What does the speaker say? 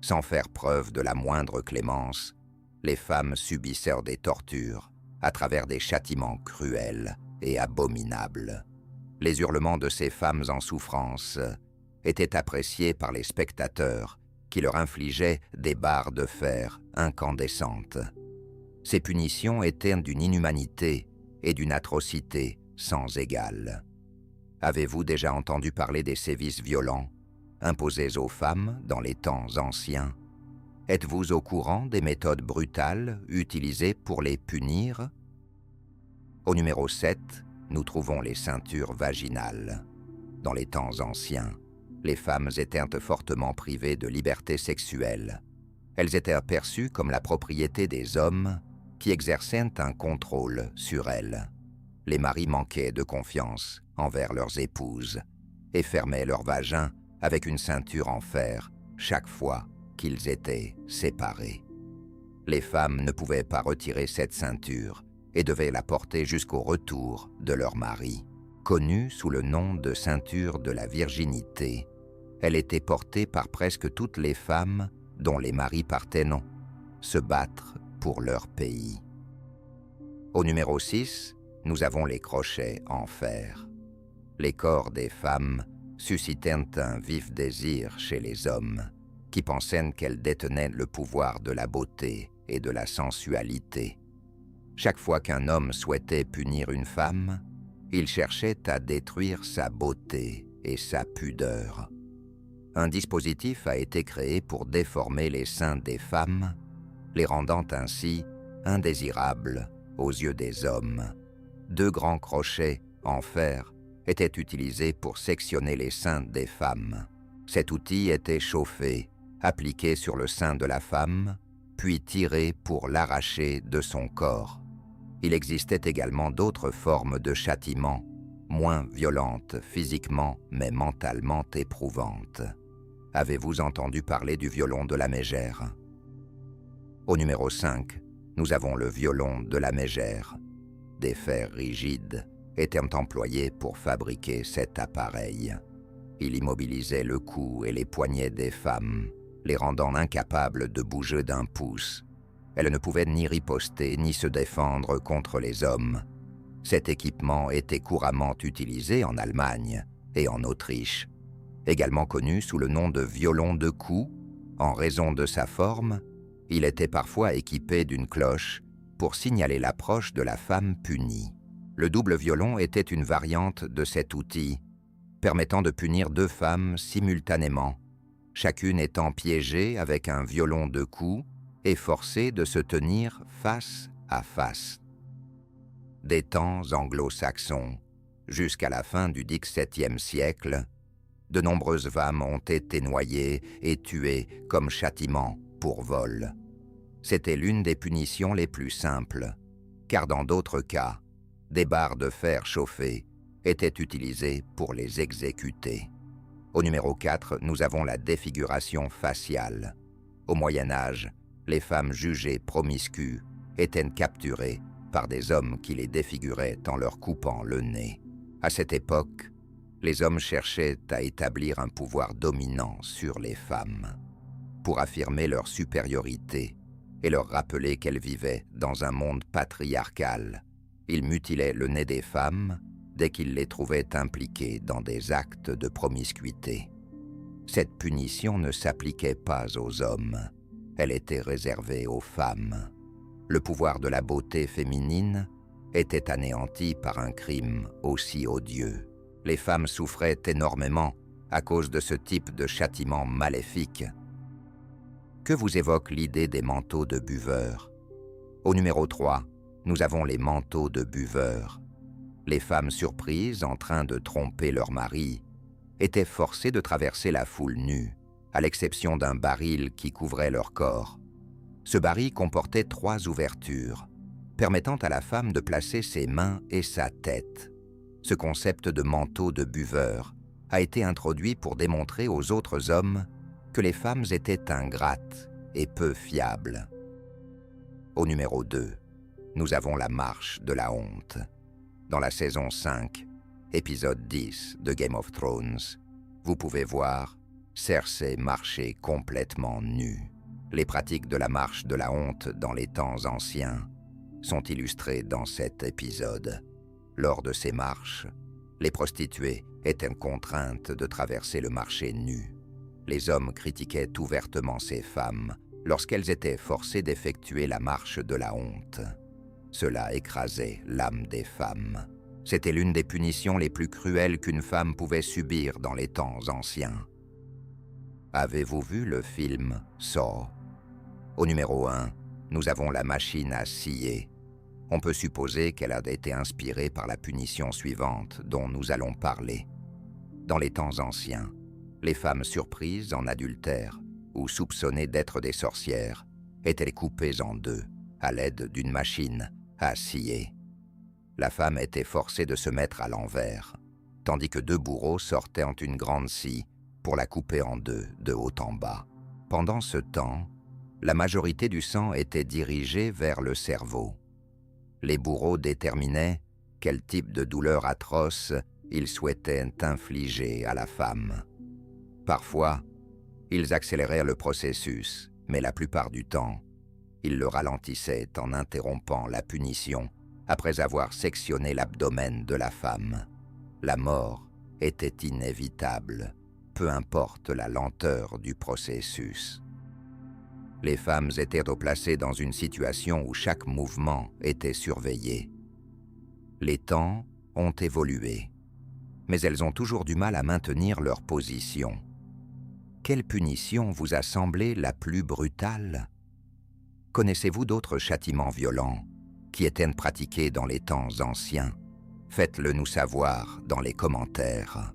Sans faire preuve de la moindre clémence, les femmes subissèrent des tortures à travers des châtiments cruels et abominables. Les hurlements de ces femmes en souffrance étaient appréciés par les spectateurs qui leur infligeaient des barres de fer incandescentes. Ces punitions étaient d'une inhumanité et d'une atrocité sans égale. Avez-vous déjà entendu parler des sévices violents imposés aux femmes dans les temps anciens? Êtes-vous au courant des méthodes brutales utilisées pour les punir? Au numéro 7, nous trouvons les ceintures vaginales. Dans les temps anciens, les femmes étaient fortement privées de liberté sexuelle. Elles étaient perçues comme la propriété des hommes qui exerçaient un contrôle sur elles. Les maris manquaient de confiance envers leurs épouses et fermaient leur vagin avec une ceinture en fer chaque fois qu'ils étaient séparés. Les femmes ne pouvaient pas retirer cette ceinture et devaient la porter jusqu'au retour de leur mari. Connue sous le nom de ceinture de la virginité, elle était portée par presque toutes les femmes dont les maris partaient se battre pour leur pays. Au numéro 6, nous avons les crochets en fer. Les corps des femmes suscitaient un vif désir chez les hommes, qui pensaient qu'elles détenaient le pouvoir de la beauté et de la sensualité. Chaque fois qu'un homme souhaitait punir une femme, il cherchait à détruire sa beauté et sa pudeur. Un dispositif a été créé pour déformer les seins des femmes, les rendant ainsi indésirables aux yeux des hommes. 2 grands crochets en fer étaient utilisés pour sectionner les seins des femmes. Cet outil était chauffé, appliqué sur le sein de la femme, puis tiré pour l'arracher de son corps. Il existait également d'autres formes de châtiment, moins violentes physiquement mais mentalement éprouvantes. Avez-vous entendu parler du violon de la mégère? Au numéro 5, nous avons le violon de la mégère. Des fers rigides étaient employés pour fabriquer cet appareil. Il immobilisait le cou et les poignets des femmes, les rendant incapables de bouger d'un pouce. Elles ne pouvaient ni riposter ni se défendre contre les hommes. Cet équipement était couramment utilisé en Allemagne et en Autriche. Également connu sous le nom de violon de cou, en raison de sa forme, il était parfois équipé d'une cloche pour signaler l'approche de la femme punie. Le double violon était une variante de cet outil, permettant de punir 2 femmes simultanément, chacune étant piégée avec un violon de cou et forcée de se tenir face à face. Des temps anglo-saxons jusqu'à la fin du XVIIe siècle, de nombreuses femmes ont été noyées et tuées comme châtiment pour vol. C'était l'une des punitions les plus simples, car dans d'autres cas, des barres de fer chauffées étaient utilisées pour les exécuter. Au numéro 4, nous avons la défiguration faciale. Au Moyen Âge, les femmes jugées promiscues étaient capturées par des hommes qui les défiguraient en leur coupant le nez. À cette époque, les hommes cherchaient à établir un pouvoir dominant sur les femmes. Pour affirmer leur supériorité et leur rappeler qu'elles vivaient dans un monde patriarcal, ils mutilaient le nez des femmes dès qu'ils les trouvaient impliquées dans des actes de promiscuité. Cette punition ne s'appliquait pas aux hommes, elle était réservée aux femmes. Le pouvoir de la beauté féminine était anéanti par un crime aussi odieux. Les femmes souffraient énormément à cause de ce type de châtiment maléfique. Que vous évoque l'idée des manteaux de buveurs? Au numéro 3, nous avons les manteaux de buveurs. Les femmes surprises en train de tromper leur mari étaient forcées de traverser la foule nue, à l'exception d'un baril qui couvrait leur corps. Ce baril comportait 3 ouvertures, permettant à la femme de placer ses mains et sa tête. Ce concept de manteau de buveur a été introduit pour démontrer aux autres hommes que les femmes étaient ingrates et peu fiables. Au numéro 2, nous avons la marche de la honte. Dans la saison 5, épisode 10 de Game of Thrones, vous pouvez voir Cersei marchait complètement nue. Les pratiques de la marche de la honte dans les temps anciens sont illustrées dans cet épisode. Lors de ces marches, les prostituées étaient contraintes de traverser le marché nu. Les hommes critiquaient ouvertement ces femmes lorsqu'elles étaient forcées d'effectuer la marche de la honte. Cela écrasait l'âme des femmes. C'était l'une des punitions les plus cruelles qu'une femme pouvait subir dans les temps anciens. Avez-vous vu le film Saw? Au numéro 1, nous avons la machine à scier. On peut supposer qu'elle a été inspirée par la punition suivante dont nous allons parler. Dans les temps anciens, les femmes surprises en adultère ou soupçonnées d'être des sorcières étaient coupées en deux à l'aide d'une machine à scier. La femme était forcée de se mettre à l'envers, tandis que deux bourreaux sortaient en une grande scie pour la couper en deux, de haut en bas. Pendant ce temps, la majorité du sang était dirigée vers le cerveau. Les bourreaux déterminaient quel type de douleur atroce ils souhaitaient infliger à la femme. Parfois, ils accélérèrent le processus, mais la plupart du temps, ils le ralentissaient en interrompant la punition après avoir sectionné l'abdomen de la femme. La mort était inévitable, peu importe la lenteur du processus. Les femmes étaient placées dans une situation où chaque mouvement était surveillé. Les temps ont évolué, mais elles ont toujours du mal à maintenir leur position. Quelle punition vous a semblé la plus brutale? Connaissez-vous d'autres châtiments violents qui étaient pratiqués dans les temps anciens? Faites-le nous savoir dans les commentaires.